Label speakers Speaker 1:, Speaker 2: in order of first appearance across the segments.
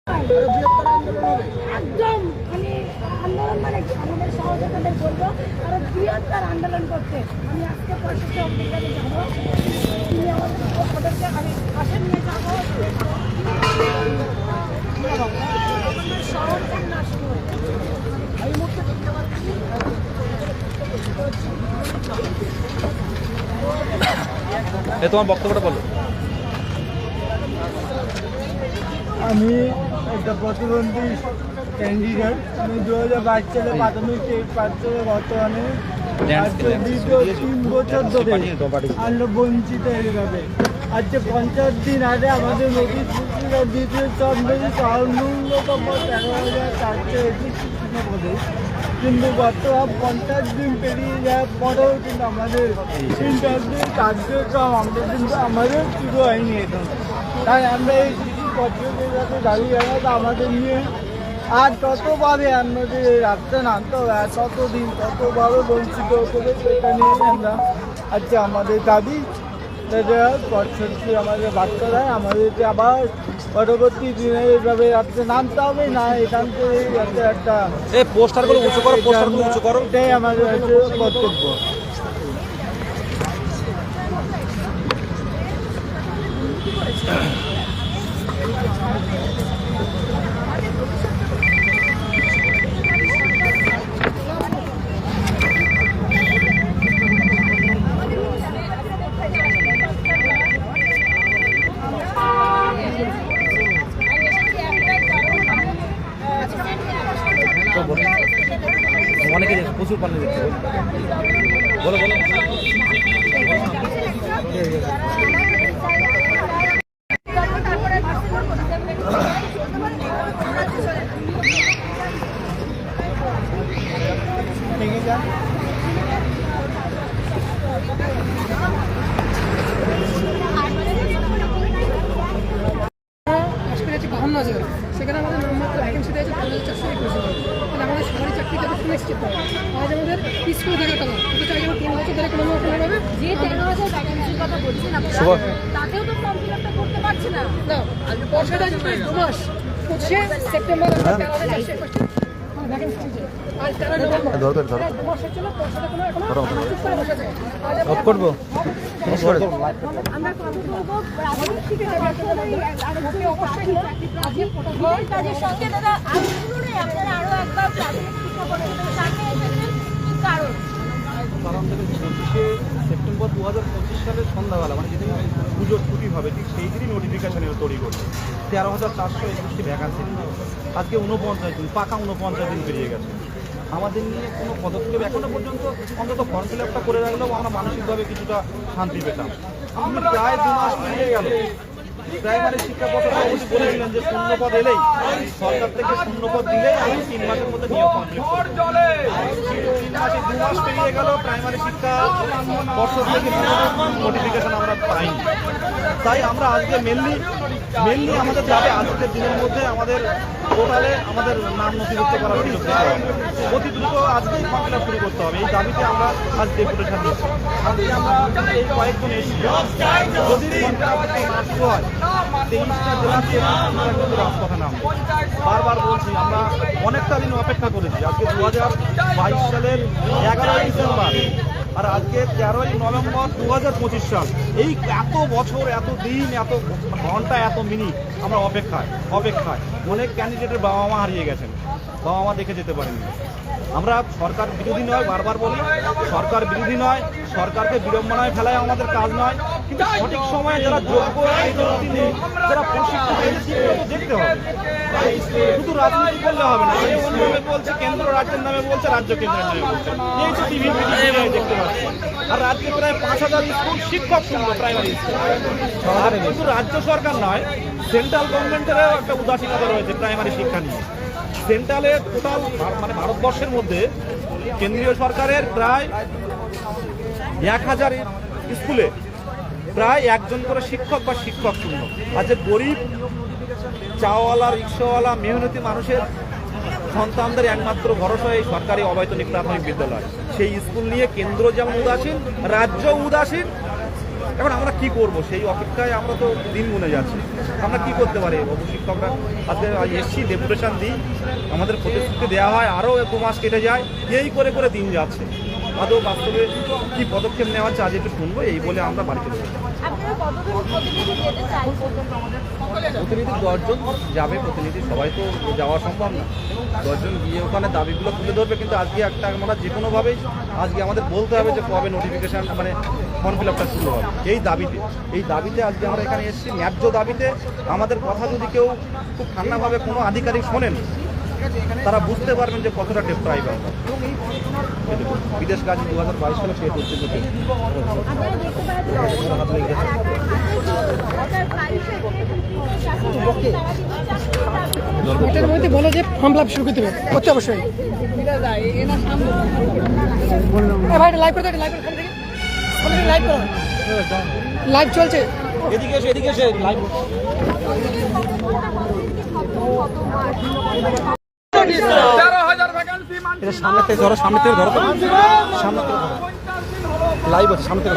Speaker 1: একদম মানে আন্দোলন মানে আমাদের সহযোগিতাদের বলবো আরো বৃহত্তর আন্দোলন করতে। আমি আজকে 65 অক্টোবরে যাবো, তিনি আমাদের ওদেরকে আমি পাশে নিয়ে যাবো। শহরটা নষ্ট হয়ে এই মুহূর্তে দেখতে পাচ্ছি।
Speaker 2: তোমার বক্তব্যটা বলো।
Speaker 3: আমি একটা প্রতিবন্ধী ক্যান্ডিডেট। আমি 2022 সালে প্রাথমিক পাঠ্যে বর্তমানে দীর্ঘ 3 বছর ধরে আমরা বঞ্চিত এইভাবে। আজকে 50 দিন আগে আমাদের নোটিশ পুস্তিকা দ্বিতীয় চন্দ্রী ন্যূনতম 13,421 পদে, কিন্তু বর্তমান 50 দিন পেরিয়ে যাওয়ার পরেও কিন্তু আমাদের ইন্টারভিউ কার্যক্রম আমাদের শুরু হয়নি এখন। তাই আমরা এই পদ্ধতির সাথে দাঁড়িয়ে গেল আমাদের নিয়ে আর ততভাবে আমাদের রাখতে নামতে হবে, আর ততদিন ততভাবে বঞ্চিত করে সেটা নিয়ে আমরা আজকে আমাদের দাবি আমাদের বার্তা দেয় আমাদেরকে আবার পরবর্তী দিনে এইভাবে রাখতে নামতে হবে না, এখান থেকে একটা
Speaker 2: পোস্টারগুলো উঁচু করো, পোস্টারগুলো উঁচু করো,
Speaker 3: এটাই আমাদের কর্তব্য।
Speaker 2: অনেকে প্রচুর পানি দিচ্ছে, বলো বলো।
Speaker 1: সেখানে আমাদের নামমাত্র ভ্যাকেন্সি দিয়েছে 4,421। তাহলে আমাদের সরকারি চাকরি যাতে সুনিশ্চিত হয়। আজ আমাদের স্কুল থেকে টাকা কিন্তু চাই যেমন 3 বছর ধরে কোনোভাবে যে 13,000 ভ্যাকেন্সির কথা বলছেন আপনারা, তাতেও তো ফর্ম ফিল আপটা করতে পারছে না। না, পর্ষদে 2 মাস 25 সেপ্টেম্বর ভ্যাকেন্সি আর 13 নভেম্বর 2 মাসের জন্য পর্ষদে কোনো এখনো চুপ করে বসে আছে।
Speaker 2: অফ করবো
Speaker 1: আমরা কত করবো রাজনীতি থেকে অবশ্যই কাজের সঙ্গে দাদা আন্দোলনে আপনারা আরো একবার প্রাথমিক শিক্ষা পরিষদের সামনে এসেছেন, কি কারণ?
Speaker 2: কারণ থেকে 25শে সেপ্টেম্বর 2025 সালের সন্ধ্যাবেলা, মানে যেদিন পুজোর ছুটি হবে ঠিক সেই দিনই নোটিফিকেশন তৈরি করছে 13,421টি ভ্যাকান্সি। আজকে 49 দিন, পাকা 49 দিন পেরিয়ে গেছে। আমাদের নিয়ে কোনো পদক্ষেপ এখনো পর্যন্ত অন্তত ফর্ম ফিল আপটা করে রাখলেও আমরা মানসিকভাবে কিছুটা শান্তি পেতাম। আমি প্রায় 2 মাস পেরিয়ে গেল। প্রাইমারি শিক্ষা কর্মসূচি বলেছিলেন যে শূন্যপদ এলেই সরকার থেকে শূন্যপদ দিলেই আমি 3 মাসের মধ্যে নিয়োগ কমপ্লিট করব। 2 মাস পেরিয়ে গেল, প্রাইমারি শিক্ষা পর্ষদ থেকে নোটিফিকেশন আমরা পাইনি। তাই আমরা আজকে মেনলি আমাদের যাবে আজকের দিনের মধ্যে আমাদের পোর্টালে আমাদের নাম নথিভুক্ত করার সুযোগ দিতে হবে। অতি দ্রুত আজকেই ফর্ম ফিল আপ শুরু করতে হবে। এই দাবিতে আমরা আজ ডেপুটেশন দিচ্ছি। আজকে আমরা এই কয়েকজন এসেছি, যদি ফর্ম ফিল আপ না শুরু হয় 23টা জেলাতে রাজপথে নামবো। বারবার বলছি, আমরা অনেকটা দিন অপেক্ষা করেছি। আজকে 2022 সালের 11ই ডিসেম্বর আর আজকে 13ই নভেম্বর 2025 সাল। এই এত বছর, এত দিন, এত ঘন্টা, এত মিনিট আমরা অপেক্ষায়। অনেক ক্যান্ডিডেটের বাবা মা হারিয়ে গেছেন, বাবা মা দেখে যেতে পারেননি। আমরা সরকার বিরোধী নয়, বারবার বলি সরকার বিরোধী নয়, সরকারকে বিড়ম্বনায় ফেলায় আমাদের কাজ নয়, কিন্তু সঠিক সময়ে যারা যোগ্য, যারা প্রশিক্ষণ দেখতে হবে। শুধু রাজনীতি করলে হবে না, এই অন্য নামে বলছে কেন্দ্র রাজ্যের নামে বলছে, রাজ্য কেন্দ্রের নামে বলছে, এই তো টিভি দেখতে পাচ্ছি। আর রাজ্যে প্রায় 5,000 স্কুল শিক্ষক শূন্য প্রাইমারি স্কুল। আর শুধু রাজ্য সরকার নয়, সেন্ট্রাল গভর্নমেন্টেরও একটা উদাসীনতা রয়েছে প্রাইমারি শিক্ষা নিয়ে। সেন্ট্রালে টোটাল মানে ভারতবর্ষের মধ্যে কেন্দ্রীয় সরকারের প্রায় 1,000 স্কুলে প্রায় একজন করে শিক্ষক বা শিক্ষক শূন্য। আর যে গরিব চাওয়ালা, রিক্সাওয়ালা, মেহনতি মানুষের সন্তানদের একমাত্র ভরসা এই সরকারি অবৈতনিক প্রাথমিক বিদ্যালয়। সেই স্কুল নিয়ে কেন্দ্র যেমন উদাসীন, রাজ্য উদাসীন, এখন আমরা কি করব সেই অপেক্ষায় আমরা তো দিন গুনে যাচ্ছি। আমরা কি করতে পারি? অবশিক্ষকরা আজকে এসছি, ডেপুটেশন দিই, আমাদের প্রতিশ্রুতি দেওয়া হয়, আরও 2 মাস কেটে যায়, এই করে করে দিন যাচ্ছে। আদৌ বাস্তবে কি পদক্ষেপ নেওয়া হচ্ছে আজ একটু শুনবো, এই বলে আমরা বাড়িতে যাবো। প্রতিনিধি 10 জন যাবে, প্রতিনিধি সবাই তো যাওয়া সম্ভব না। 10 জন গিয়ে ওখানে দাবিগুলো তুলে ধরবে, কিন্তু আজকে একটা আমরা যে কোনোভাবেই আজকে আমাদের বলতে হবে যে কবে নোটিফিকেশান মানে ফর্ম ফিল আপটা শুরু হবে। এই দাবিতে আজকে আমরা এখানে এসেছি, ন্যায্য দাবিতে। আমাদের কথা যদি কেউ খুব ঠান্ডাভাবে কোনো আধিকারিক শোনেন, তারা বুঝতে পারবেন যে কতটা ডেপ্রাইভ আমরা। বিদেশ কাজ 2022 সালে সে পর্যন্ত
Speaker 1: এটার মধ্যে বলো যে ফর্ম ফিল আপ শুরু করতে হবে, করতে অবশ্যই। ভাই লাইভ করতে, লাইভ করতে থেকে লাইভ করো, লাইভ চলছে।
Speaker 2: এদিকে এসে লাইভ এটা সামনে থেকে ধরো, সামনে থেকে ধরো, সামনে থেকে লাইভ আছে, সামনে থেকে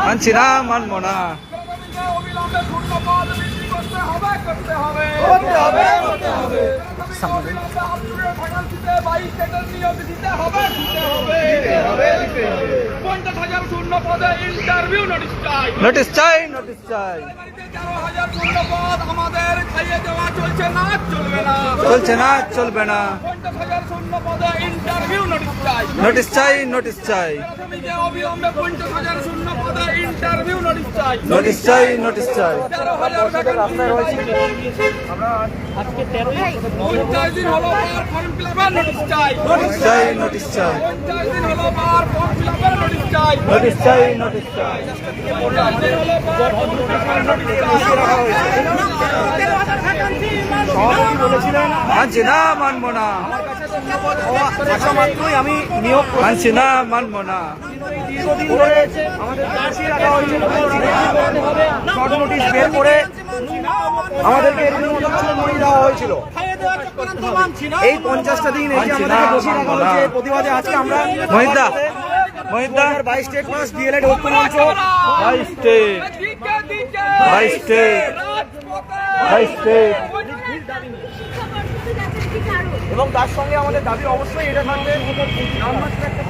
Speaker 2: মানছি না, মানবো না। নোটিশ চাই, নোটিশ চাই।
Speaker 4: আমাদের খাইয়ে দেওয়া চলছে না, চলবে না,
Speaker 2: চলছে না, চলবে না।
Speaker 4: 50,000 শূন্য পদে ইন্টারভিউ নোটিশ চাই,
Speaker 2: নোটিশ চাই, নোটিশ চাই,
Speaker 4: প্রাথমিকে অবিলম্বে 50,000 শূন্য পদে ইন্টারভিউ নোটিশ চাই,
Speaker 2: নোটিশ চাই, নোটিশ চাই।
Speaker 4: 13,000 ভ্যাকেন্সি আমরা আজকে 50 দিন হলো আর ফর্ম ফিল আপের নোটিশ চাই,
Speaker 2: নোটিশ চাই, নোটিশ চাই,
Speaker 4: 50 দিন হলো আর ফর্ম ফিল আপের নোটিশ চাই,
Speaker 2: নোটিশ চাই, নোটিশ চাই।
Speaker 4: 50 দিন হলো আর ফর্ম ফিল আপের নোটিশ চাই।
Speaker 2: মানছি না, মানবো না, আমি নিয়োগ মানছি না, মানবো না।
Speaker 3: দীর্ঘদিন ধরে আমাদের দাঁড়িয়ে রাখা হয়েছিল, শর্ট নোটিশ বের করে আমাদেরকে এরকম মনে দেওয়া হয়েছিল। এই 50টা দিন এসে আমাদেরকে বসিয়ে রাখা হয়েছে প্রতিবাদে। আজকে আমরা
Speaker 2: মহিন্দা
Speaker 3: 22 স্টেট প্লাস ডিএলএড ঐক্য মঞ্চ
Speaker 2: 22 স্টেট, 22 স্টেট, 22 স্টেট
Speaker 3: এবং তার সঙ্গে আমাদের দাবি অবশ্যই এটা থাকবে, নামমাত্র একটা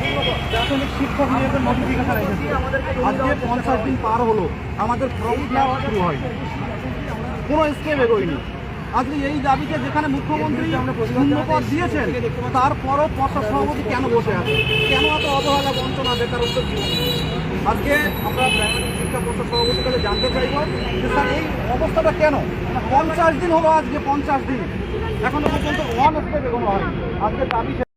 Speaker 3: প্রাথমিক শিক্ষক নিয়োগের নোটিফিকেশন এসেছে।
Speaker 2: আজকে 50 দিন পার হলো, আমাদের ফর্ম নেওয়া শুরু হয়নি, কোনো স্টেপ এগোয়নি। আজকে এই দাবিতে যেখানে মুখ্যমন্ত্রী শূন্যপদ দিয়েছেন, তারপরও পর্ষদ সভাপতি কেন বসে আছে? কেন এত অবহেলা, বঞ্চনা, বেকারত্ব? আজকে আমরা প্রাইমারি শিক্ষা পর্ষদ সভাপতির কাছে জানতে চাইব যে স্যার এই অবস্থাটা কেন? 50 দিন হলো, আজকে 50 দিন এখনো পর্যন্ত ওয়ান স্টেপ এগোনো হয়নি। আজকে দাবি